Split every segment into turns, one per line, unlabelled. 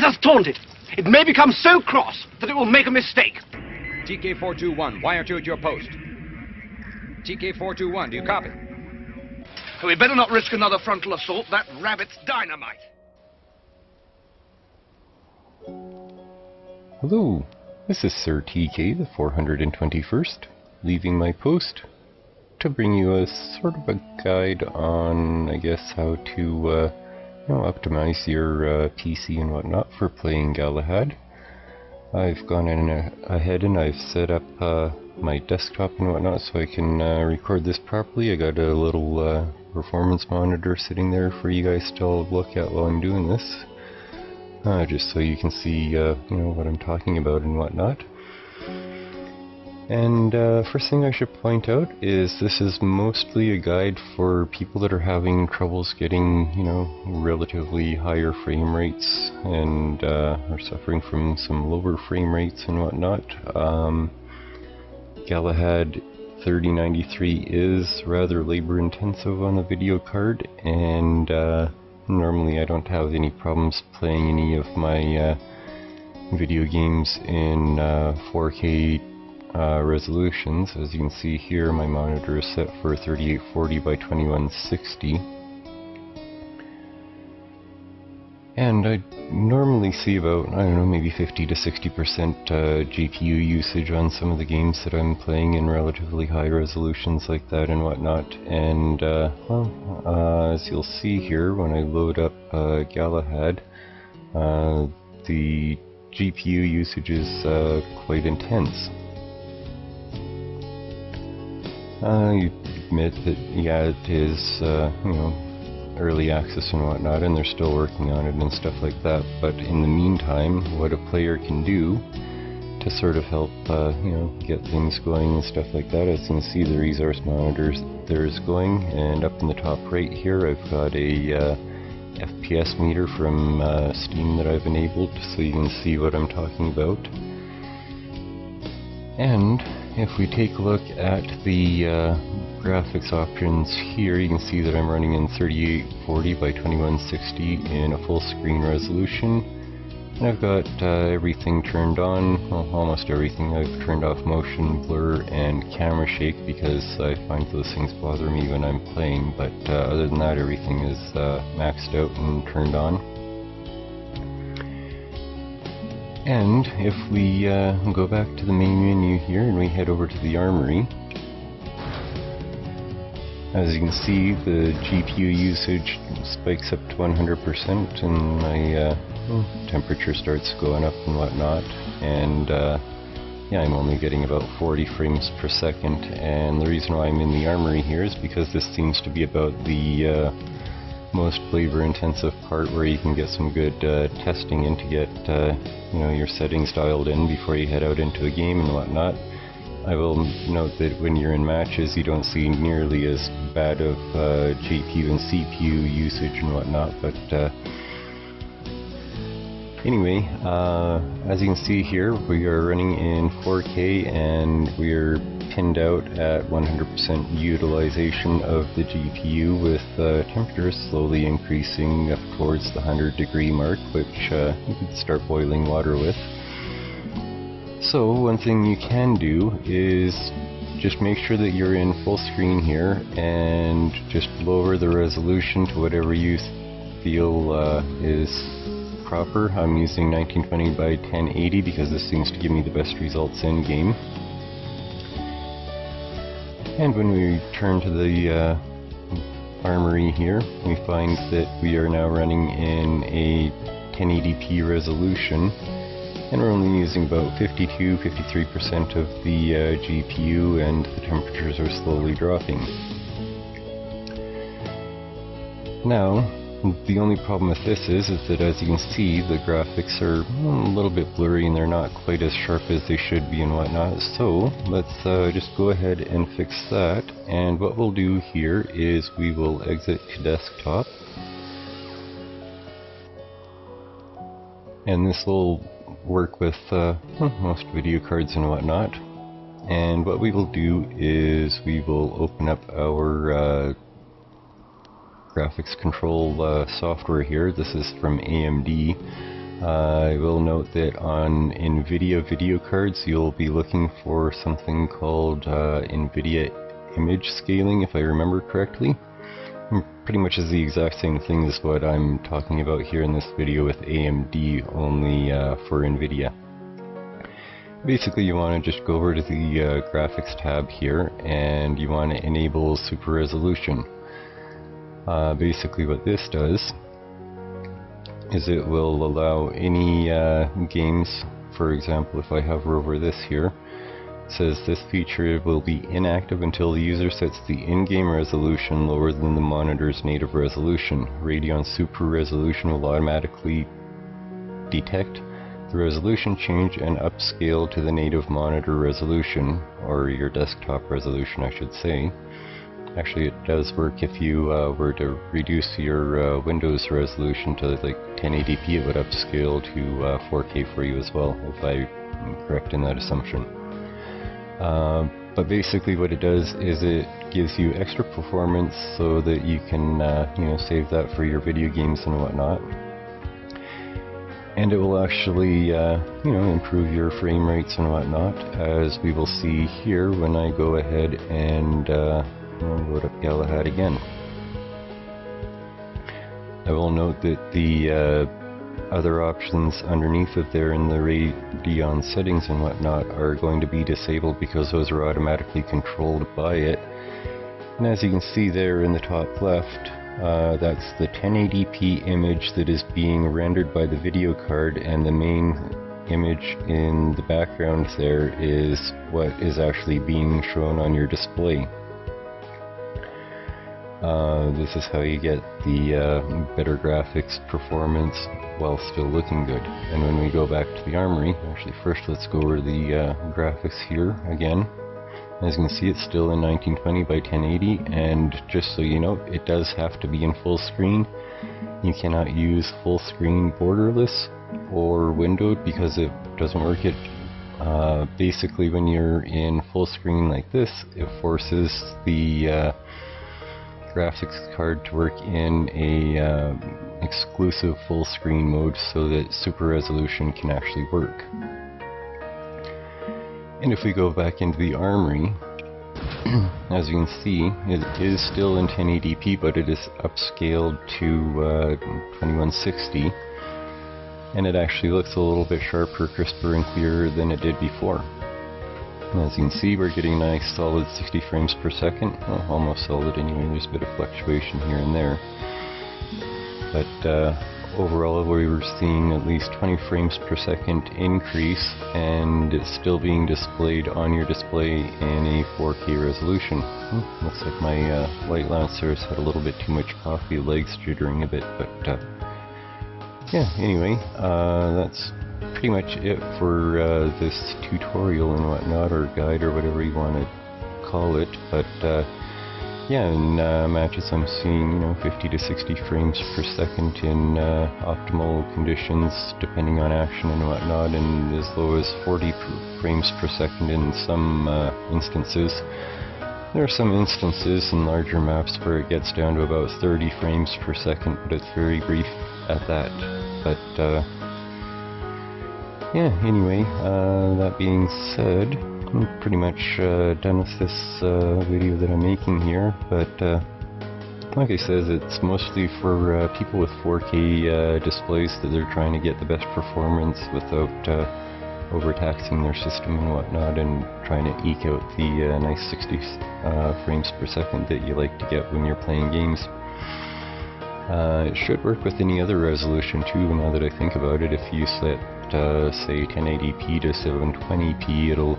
us taunt it. It may become so cross that it will make a mistake.
TK-421, wire to at your post. TK-421, do you copy?
We better not risk another frontal assault. That rabbit's dynamite.
Hello, this is Sir TK, the 421st, leaving my post to bring you a sort of a guide on, I guess, how to optimize your PC and whatnot for playing Galahad. I've gone in ahead and I've set up my desktop and whatnot so I can record this properly. I got a little performance monitor sitting there for you guys to look at while I'm doing this, just so you can see what I'm talking about and whatnot. And first thing I should point out is this is mostly a guide for people that are having troubles getting, relatively higher frame rates and are suffering from some lower frame rates and whatnot. Galahad 3093 is rather labor intensive on the video card, and normally I don't have any problems playing any of my video games in 4K resolutions. As you can see here, my monitor is set for 3840 by 2160, and I normally see about, maybe 50 to 60% GPU usage on some of the games that I'm playing in relatively high resolutions like that and whatnot. And as you'll see here, when I load up Galahad, the GPU usage is quite intense. I admit that, yeah, it is, early access and whatnot, and they're still working on it and stuff like that, but in the meantime, what a player can do to sort of help, get things going and stuff like that, as you can see the resource monitor there is going, and up in the top right here I've got a FPS meter from Steam that I've enabled, so you can see what I'm talking about. And if we take a look at the graphics options here, you can see that I'm running in 3840 by 2160 in a full screen resolution. And I've got everything turned on, well, almost everything. I've turned off motion, blur, and camera shake because I find those things bother me when I'm playing, but other than that, everything is maxed out and turned on. And if we go back to the main menu here and we head over to the armory, as you can see, the GPU usage spikes up to 100% and my temperature starts going up and whatnot, and yeah, I'm only getting about 40 frames per second. And the reason why I'm in the armory here is because this seems to be about the most labor intensive part, where you can get some good testing in to get your settings dialed in before you head out into a game and whatnot. I will note that when you're in matches you don't see nearly as bad of GPU and CPU usage and whatnot, but anyway, as you can see here, we are running in 4K and we're pinned out at 100% utilization of the GPU, with temperatures slowly increasing up towards the 100-degree mark, which you could start boiling water with. So one thing you can do is just make sure that you're in full screen here and just lower the resolution to whatever you feel is proper. I'm using 1920 by 1080 because this seems to give me the best results in game. And when we turn to the armory here, we find that we are now running in a 1080p resolution, and we're only using about 52-53% of the GPU, and the temperatures are slowly dropping. Now, the only problem with this is that, as you can see, the graphics are a little bit blurry and they're not quite as sharp as they should be and whatnot. So let's just go ahead and fix that. And what we'll do here is we will exit to desktop, and this will work with most video cards and whatnot. And what we will do is we will open up our graphics control software here. This is from AMD. I will note that on NVIDIA video cards you'll be looking for something called NVIDIA image scaling, if I remember correctly. Pretty much is the exact same thing as what I'm talking about here in this video with AMD, only for NVIDIA. Basically you want to just go over to the graphics tab here and you want to enable super resolution. Basically what this does is it will allow any games, for example if I hover over this here, it says this feature will be inactive until the user sets the in-game resolution lower than the monitor's native resolution. Radeon Super Resolution will automatically detect the resolution change and upscale to the native monitor resolution, or your desktop resolution I should say. Actually it does work if you were to reduce your Windows resolution to like 1080p, it would upscale to 4K for you as well, if I'm correct in that assumption. But basically what it does is it gives you extra performance so that you can save that for your video games and whatnot. And it will actually improve your frame rates and whatnot, as we will see here when I go ahead and load up Galahad again. I will note that the other options underneath it there in the Radeon settings and whatnot are going to be disabled because those are automatically controlled by it. And as you can see there in the top left, that's the 1080p image that is being rendered by the video card, and the main image in the background there is what is actually being shown on your display. This is how you get the better graphics performance while still looking good. And when we go back to the armory, actually first let's go over the graphics here again. As you can see, it's still in 1920 by 1080, and just so you know, it does have to be in full screen. You cannot use full screen borderless or windowed because it doesn't work. Basically when you're in full screen like this, it forces the graphics card to work in a exclusive full screen mode so that super resolution can actually work. And if we go back into the armory, as you can see, it is still in 1080p, but it is upscaled to 2160, and it actually looks a little bit sharper, crisper, and clearer than it did before. As you can see, we're getting a nice solid 60 frames per second. Well, almost solid anyway, there's a bit of fluctuation here and there. But overall, we were seeing at least 20 frames per second increase, and it's still being displayed on your display in a 4K resolution. Looks like my light lancer's had a little bit too much coffee, legs jittering a bit, but yeah, anyway, that's pretty much it for this tutorial and whatnot, or guide, or whatever you want to call it. But yeah, in matches I'm seeing 50 to 60 frames per second in optimal conditions depending on action and whatnot, and as low as 40 frames per second in some instances. There are some instances in larger maps where it gets down to about 30 frames per second, but it's very brief at that. But yeah, anyway, that being said, I'm pretty much done with this video that I'm making here, but like I said, it's mostly for people with 4K displays that they're trying to get the best performance without overtaxing their system and whatnot, and trying to eke out the nice 60 frames per second that you like to get when you're playing games. It should work with any other resolution too, now that I think about it. If you set say 1080p to 720p, it'll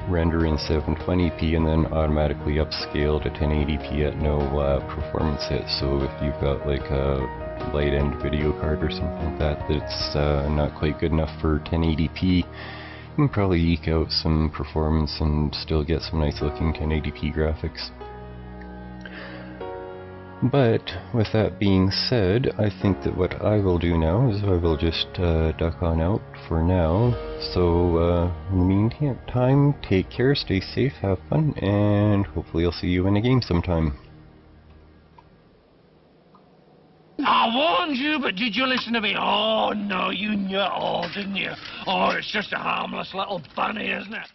render in 720p and then automatically upscale to 1080p at no performance hit. So if you've got like a light end video card or something like that that's not quite good enough for 1080p, you can probably eke out some performance and still get some nice looking 1080p graphics. But with that being said, I think that what I will do now is I will just duck on out for now. So in the meantime, take care, stay safe, have fun, and hopefully I'll see you in a game sometime.
I warned you, but did you listen to me? Oh, no, you knew it all, didn't you? Oh, it's just a harmless little bunny, isn't it?